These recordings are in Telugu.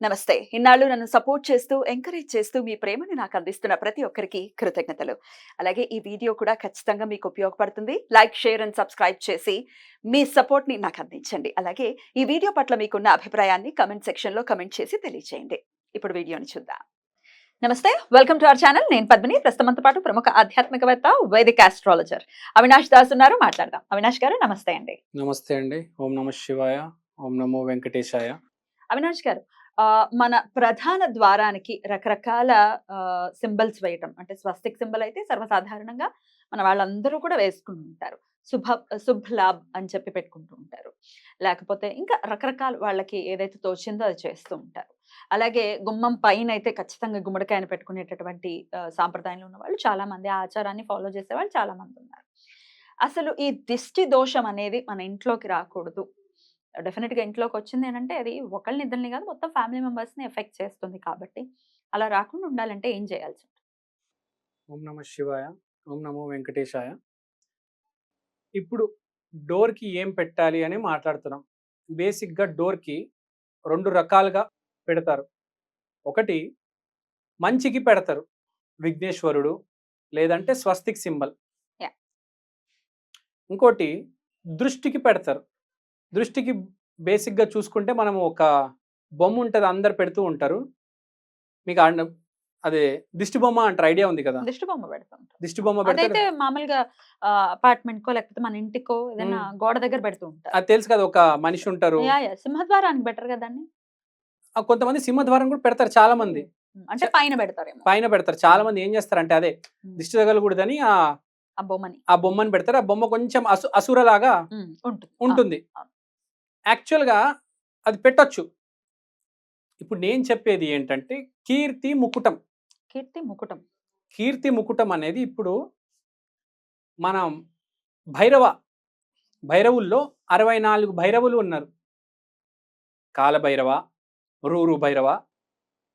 నమస్తే. ఇన్నాళ్ళు నన్ను సపోర్ట్ చేస్తూ, ఎంకరేజ్ చేస్తూ మీ ప్రేమని నాకు అందిస్తున్న ప్రతి ఒక్కరికి కృతజ్ఞతలు. అలాగే ఈ వీడియో కూడా ఖచ్చితంగా మీకు ఉపయోగపడుతుంది. లైక్, షేర్ అండ్ సబ్స్క్రైబ్ చేసి మీ సపోర్ట్‌ని నాకు అందించండి. అలాగే ఈ వీడియో పట్ల మీకున్న అభిప్రాయాన్ని కామెంట్ సెక్షన్‌లో కామెంట్ చేసి తెలియజేయండి. ఇప్పుడు వీడియోని చూద్దాం. నమస్తే. Welcome to our channel. నేను పద్మిని. ప్రస్తుతం మనతో పాటు ప్రముఖ ఆధ్యాత్మికవేత్త, వైదిక ఆస్ట్రాలజర్ అవినాష్ దాస్ ఉన్నారు. మాట్లాడదాం. అవినాష్ గారు నమస్తే అండి. నమస్తే అండి. ఓం నమ శివాయ. ఓం నమో వెంకటేశాయ. అవినాష్ గారు, మన ప్రధాన ద్వారానికి రకరకాల సింబల్స్ వేయటం అంటే స్వస్తిక్ సింబల్ అయితే సర్వసాధారణంగా మన వాళ్ళందరూ కూడా వేసుకుంటూ ఉంటారు. శుభ్ లాభ్ అని చెప్పి పెట్టుకుంటూ ఉంటారు. లేకపోతే ఇంకా రకరకాల వాళ్ళకి ఏదైతే తోచిందో అది చేస్తూ ఉంటారు. అలాగే గుమ్మం పైన అయితే ఖచ్చితంగా గుమ్మడికాయను పెట్టుకునేటటువంటి సాంప్రదాయంలో ఉన్న వాళ్ళు చాలా మంది, ఆ ఆచారాన్ని ఫాలో చేసేవాళ్ళు చాలా మంది ఉన్నారు. అసలు ఈ దిష్టి దోషం అనేది మన ఇంట్లోకి రాకూడదు, డెఫినెట్‌గా ఇంట్లోకొచ్చింది అనంటే అది ఒకళ్ళని ఇద్దరిని కాదు, మొత్తం ఫ్యామిలీ మెంబర్స్‌ని ఎఫెక్ట్ చేస్తుంది కాబట్టి, అలా రాకుండా ఉండాలంటే ఏం చేయాల్సి ఉంటుంది? ఓం నమ శివాయ. ఓం నమో వెంకటేశాయ. ఇప్పుడు డోర్‌కి ఏం పెట్టాలి అని మాట్లాడుతున్నాం. బేసిక్‌గా డోర్‌కి 2 రకాలుగా పెడతారు. ఒకటి మంచికి పెడతారు. విఘ్నేశ్వరుడు లేదంటే స్వస్తిక్ సింబల్. యాహ్! ఇంకోటి దృష్టికి పెడతారు. దృష్టికి బేసిక్‌గా చూసుకుంటే మనము ఒక బొమ్మ ఉంటది. అందరూ పెడుతూ ఉంటారు. మీకు అదే దిష్టి బొమ్మ అంటారు. ఐడియా ఉంది కదా! దిష్టి బొమ్మ పెడతాం. దిష్టి బొమ్మ పెడితే అదైతే మామూలుగా అపార్ట్‌మెంట్‌కో లేకపోతే మన ఇంటికో ఏదైనా గోడ దగ్గర పెడుతూ ఉంటారు. అది తెలుసు కదా! ఒక మనిషి ఉంటారు. యాహ్! సింహద్వారానికి బెటర్ కదా దాన్ని? కొంతమంది సింహద్వారం కూడా పెడతారు చాలా మంది. అంటే పైన పెడతారేమో. పైన పెడతారు. చాలా మంది ఏం చేస్తారంటే అదే దిష్టి తగలకూడదని ఆ బొమ్మని. ఆ బొమ్మని పెడతారు. ఆ బొమ్మ కొంచెం అసురలాగా ఉంటుంది. ఉంటుంది. అవును. యాక్చువల్‌గా అది పెట్టొచ్చు. ఇప్పుడు నేను చెప్పేది ఏంటంటే కీర్తి ముకుటం. కీర్తి ముకుటం. కీర్తి ముకుటం అనేది ఇప్పుడు మనం భైరవుల్లో 64 భైరవులు ఉన్నారు. కాలభైరవ, రూరు భైరవ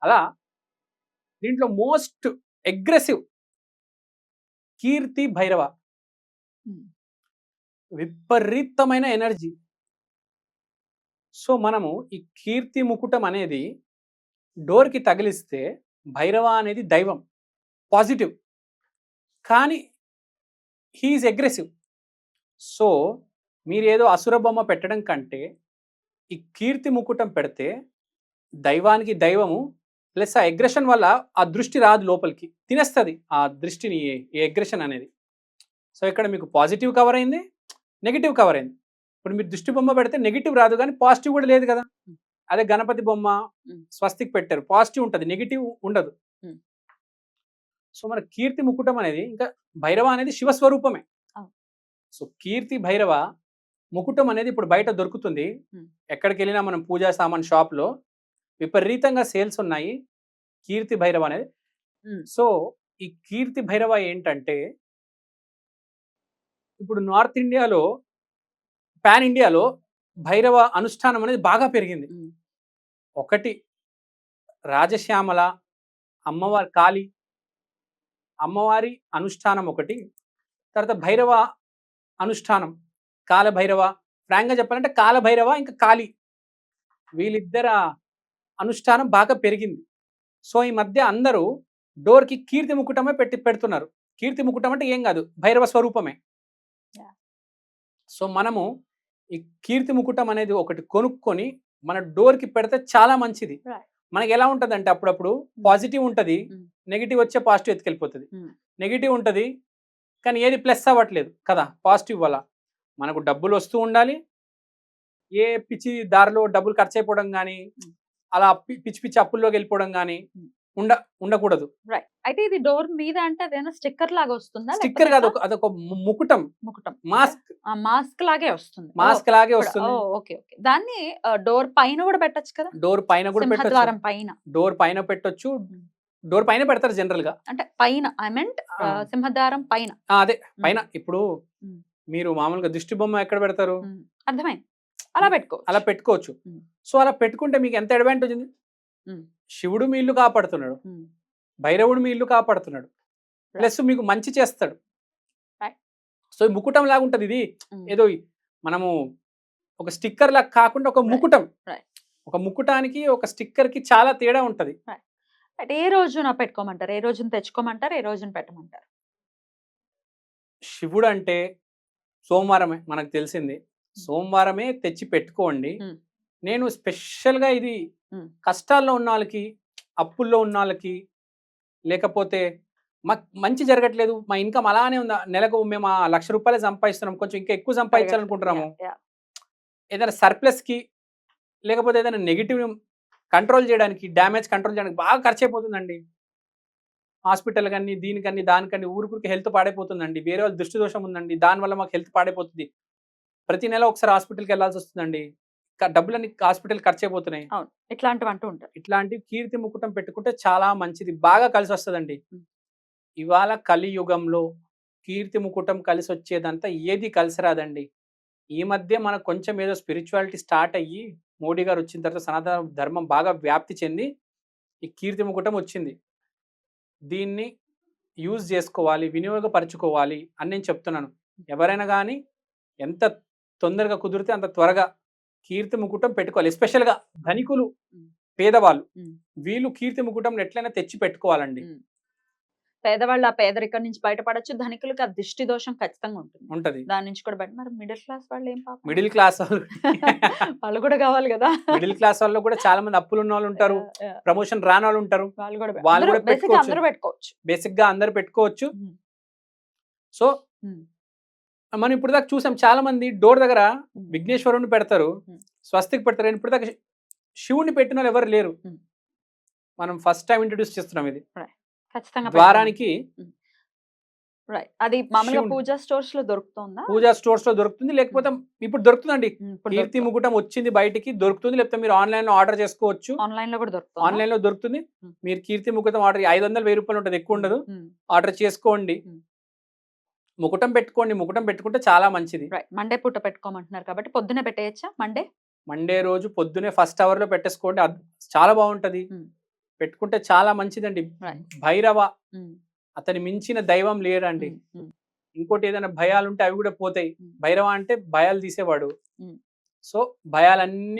అలా దీంట్లో మోస్ట్ అగ్రెసివ్ కీర్తి భైరవ. హ్మ్. విపరీతమైన ఎనర్జీ. సో మనము ఈ కీర్తి ముకుటం అనేది డోర్‌కి తగిలిస్తే భైరవ అనేది దైవం. పాజిటివ్. కానీ హి ఈస్ అగ్రెసివ్. సో మీరేదో అసుర బొమ్మ పెట్టడం కంటే ఈ కీర్తి ముకుటం పెడితే దైవానికి దైవము ప్లస్ ఆ అగ్రెషన్ వల్ల ఆ దృష్టి రాదు లోపలికి. తినేస్తది ఆ దృష్టిని ఈ అగ్రెషన్ అనేది. సో ఇక్కడ మీకు పాజిటివ్ కవర్ అయింది. నెగెటివ్ కవర్ అయింది. ఇప్పుడు మీరు దృష్టి బొమ్మ పెడితే నెగెటివ్ రాదు కానీ పాజిటివ్ కూడా లేదు కదా! అదే గణపతి బొమ్మ స్వస్తిక్ పెట్టారు. పాజిటివ్ ఉంటది. నెగెటివ్ ఉండదు. సో మన కీర్తి ముకుటం అనేది ఇంకా భైరవ అనేది శివస్వరూపమే. సో కీర్తి భైరవ ముకుటం అనేది ఇప్పుడు బయట దొరుకుతుంది. ఎక్కడికెళ్ళినా మనం పూజా సామాన్ షాప్‌లో విపరీతంగా సేల్స్ ఉన్నాయి. కీర్తి భైరవ అనేది. సో ఈ కీర్తి భైరవ ఏంటంటే ఇప్పుడు నార్త్ ఇండియాలో, పాన్ ఇండియాలో భైరవ అనుష్ఠానం అనేది బాగా పెరిగింది. ఒకటి రాజశ్యామల, అమ్మవారి కాళి, అమ్మవారి అనుష్ఠానం ఒకటి. తర్వాత భైరవ అనుష్ఠానం, కాలభైరవ. ఫ్రాంక్‌గా చెప్పాలంటే కాలభైరవ ఇంకా కాళి వీళ్ళిద్దర అనుష్ఠానం బాగా పెరిగింది. సో ఈ మధ్య అందరూ డోర్‌కి కీర్తి ముకుటమే పెడుతున్నారు. కీర్తి ముకుటం అంటే ఏం కాదు, భైరవ స్వరూపమే. సో మనము ఈ కీర్తి ముకుటం అనేది ఒకటి కొనుక్కొని మన డోర్‌కి పెడితే చాలా మంచిది. మనకి ఎలా ఉంటదంటే అప్పుడప్పుడు పాజిటివ్ ఉంటది. నెగెటివ్ వచ్చే పాజిటివ్ ఎత్తుకెళ్ళిపోతది. నెగెటివ్ ఉంటది కానీ ఏది ప్లస్ అవ్వట్లేదు కదా! పాజిటివ్ వల్ల. మనకు డబ్బులు వస్తూ ఉండాలి. ఏ పిచ్చి దారిలో డబ్బులు ఖర్చయిపోవడం గానీ, అలా పిచ్చి పిచ్చి అప్పుల్లోకి వెళ్ళిపోవడం గానీ ఉండకూడదు. రైట్. అయితే ఇది డోర్ మీద అంటే అదేనా స్టిక్కర్ లాగా వస్తుందా? స్టిక్కర్ కాదు. అదొక ముకుటం. ముకుటం. మాస్క్. మాస్క్ లాగే వస్తుంది. మాస్క్ లాగే వస్తుంది. ఓకే. ఓకే. దాన్ని డోర్ పైన కూడా పెట్టొచ్చు కదా! డోర్ పైన కూడా పెట్టొచ్చు. సింహద్వారం పైన. డోర్ పైన పెట్టొచ్చు. డోర్ పైన పెడతారు జనరల్‌గా. అంటే పైన ఐ మీంట్ సింహద్వారం పైన. అదే పైన. ఇప్పుడు మీరు మామూలుగా దిష్టి బొమ్మ ఎక్కడ పెడతారు? అర్థమైంది. అలా పెట్టుకోవచ్చు. అలా పెట్టుకోవచ్చు. సో అలా పెట్టుకుంటే మీకు ఎంత అడ్వాంటేజ్ ఉంది? శివుడు మీ ఇల్లు కాపాడుతున్నాడు. భైరవుడు మీ ఇల్లు కాపాడుతున్నాడు. ప్లస్ మీకు మంచి చేస్తాడు. సో ఈ ముకుటం లాగా ఉంటది ఇది. ఏదో మనము ఒక స్టిక్కర్ లాగా కాకుండా ఒక ముకుటం. ఒక ముకుటానికి ఒక స్టిక్కర్ కి చాలా తేడా ఉంటది. అంటే ఏ రోజున పెట్టుకోమంటారు? ఏ రోజున తెచ్చుకోమంటారు? ఏ రోజున పెట్టమంటారు? శివుడు అంటే సోమవారమే మనకు తెలిసింది. సోమవారమే తెచ్చి పెట్టుకోండి. హ్మ్. నేను స్పెషల్‌గా ఇది హ్మ్. కష్టాల్లో ఉన్నోళ్ళకి, అప్పుల్లో ఉన్నోళ్ళకి, లేకపోతే మాకు మంచి జరగట్లేదు. మా ఇన్‌కమ్ అలానే ఉందా? నెలకు మేము ఆ రూ. 1,00,000 సంపాదిస్తున్నాం. కొంచెం ఇంకా ఎక్కువ సంపాదించాలనుకుంటున్నాము. యాహ్! యాహ్! ఏదైనా సర్ప్లస్‌కి లేకపోతే ఏదైనా నెగెటివ్ కంట్రోల్ చేయడానికి, డ్యామేజ్ కంట్రోల్ చేయడానికి బాగా ఖర్చయిపోతుందండి. హాస్పిటల్ కని, దీనికని, దానికని ఊరుకురికి హెల్త్ పాడైపోతుందండి. వేరే వాళ్ళ దృష్టి దోషం ఉందండి. దానివల్ల మాకు హెల్త్ పాడైపోతుంది. ప్రతి నెల ఒకసారి హాస్పిటల్‌కెళ్ళాల్సొస్తుందండి. డబ్బులన్నీ హాస్పిటల్‌కి ఖర్చయిపోతున్నాయి. అవును. ఇట్లాంటివి అంటూ ఉంటారు. ఇట్లాంటి కీర్తి ముకుటం పెట్టుకుంటే చాలా మంచిది. బాగా కలిసొస్తదండి. హ్మ్. ఇవాళ కలియుగంలో కీర్తి ముకుటం కలిసొచ్చేదంతా ఏది కలిసి రాదండి. ఈ మధ్య మనకు కొంచెం ఏదో స్పిరిచువాలిటీ స్టార్ట్ అయ్యి, మోడీ గారు వచ్చిన తర్వాత సనాతన ధర్మం బాగా వ్యాప్తి చెంది, ఈ కీర్తి ముకుటం వచ్చింది. దీన్ని యూజ్ జేసుకోవాలి, వినియోగపరుచుకోవాలి అని నేను చెప్తున్నాను. ఎవరైనా గానీ ఎంత తొందరగా కుదిరితే అంత త్వరగా కీర్తి ముకుటం పెట్టుకోవాలి. ఎస్పెషల్‌గా ధనికులు, హ్మ్. పేదవాళ్ళు హ్మ్. వీళ్ళు కీర్తి ముకుటంని ఎట్లైనా తెచ్చి పెట్టుకోవాలండి. హ్మ్. పేదవాళ్ళు ఆ పేదరికం నుంచి బయటపడొచ్చు. ధనికులకి ఆ దిష్టి దోషం ఖచ్చితంగా ఉంటుంది. ఉంటది. దాని నుంచి కూడా మరి మిడిల్ క్లాస్ వాళ్ళు ఏం పాపం? మిడిల్ క్లాస్ వాళ్ళు వాళ్ళు కూడా కావాలి గదా! మిడిల్ క్లాస్ వాళ్ళలో కూడా చాలా మంది అప్పులున్నోళ్ళుంటారు. యాహ్! యాహ్! ప్రమోషన్ రానోళ్ళుంటారు. వాళ్ళు కూడా వాళ్ళు అందరూ కూడా బేసిక్‌గా పెట్టుకోవచ్చు. అందరూ పెట్టుకోవచ్చు. బేసిక్‌గా అందరూ పెట్టుకోవచ్చు. హ్మ్. సో, హ్మ్. మనం ఇప్పటిదాకా చూసాం చాలా మంది డోర్ దగ్గర హ్మ్. విఘ్నేశ్వరుడిని పెడతారు. హ్మ్. స్వస్తిక్ పెడతారు. కానీ ఇప్పటిదాకా శివుడిని పెట్టినోళ్ళు ఎవరు లేరు. హ్మ్. మనం ఫస్ట్ టైమ్ ఇంట్రొడ్యూస్ చేస్తున్నాం ఇది. రైట్. ఖచ్చితంగా ద్వారానికి హ్మ్. రైట్. అది మామూలుగా శివుని పూజా స్టోర్స్‌లో దొరుకుతుందా? పూజా స్టోర్స్‌లో దొరుకుతుంది. లేకపోతే ఇప్పుడు దొరుకుతుందండి. ఇప్పుడు కీర్తి దొరుకుతుంది. ముకుటం వచ్చింది బయటికి దొరుకుతుంది. లేకపోతే మీరు ఆన్‌లైన్‌లో ఆర్డర్ చేసుకోవచ్చు. ఆన్‌లైన్‌లో కూడా దొరుకుతుందా? ఆన్‌లైన్‌లో దొరుకుతుంది. హ్మ్. మీరు కీర్తి ముకుటం ఆర్డర్ 500, 1000 రూపాయలు ఉంటది. ఎక్కువ ఉండదు. హ్మ్. ఆర్డర్ చేసుకోండి. హ్మ్. ముకుటం పెట్టుకోండి. ముకుటం పెట్టుకుంటే చాలా మంచిది. రైట్. మండే పూట పెట్టుకోమంటున్నారు కాబట్టి పొద్దున్నే పెట్టేయచ్చా మండే? మండే రోజు పొద్దున్నే ఫస్ట్ అవర్‌లో పెట్టేసుకోండి. చాలా బావుంటది. హ్మ్. పెట్టుకుంటే చాలా మంచిదండి. రైట్. భైరవ హ్మ్. అతని మించిన దైవం లేరండి. హ్మ్. హ్మ్. ఇంకోటి ఏదైనా భయాలుంటే అవి గూడా పోతాయి. హ్మ్. భైరవ అంటే భయాలు తీసేవాడు. హ్మ్. సో,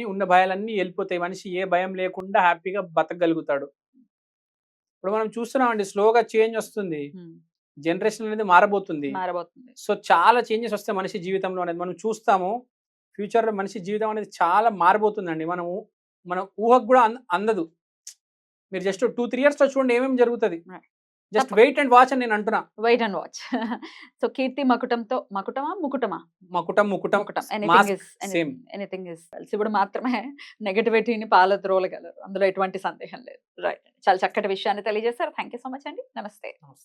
ఉన్న భయాలన్నీ ఎళ్ళిపోతాయి. మనిషి ఏ భయం లేకుండా హ్యాపీగా బతకగలుగుతాడు. ఇప్పుడు మనం చూస్తున్నామండి స్లోగా చేంజ్ ఒస్తుంది. హ్మ్. జనరేషన్ అనేది మారబోతుంది. మారబోతుంది. సో, చాలా చేంజెస్ ఒస్తాయి మనిషి జీవితంలో అనేది మనం చూస్తాము. ఫ్యూచర్‌లో మనిషి జీవితం అనేది చాలా మారబోతుందండి. మన ఊహకు గూడా అందదు. మీరు జస్ట్ 2, 3 ఇయర్స్‌లో చూడండి ఏమేమి జరుగుతది. Right. Just wait and watch అని నేను అంటున్నా. Wait and watch. సో, కీర్తి మకుటంతో మకుటమా? ముకుటమా? ముకుటం ముకుటం. Anything mask is same. Anything is శివుడు మాత్రమే నెగటివిటీని పాలద్రోలగలరు. అందులో ఎటువంటి సందేహం లేదు. రైట్. చాలా చక్కటి విషయాన్ని తెలియజేశారు. థాంక్ యూ సో మచ్ అండి. నమస్తే.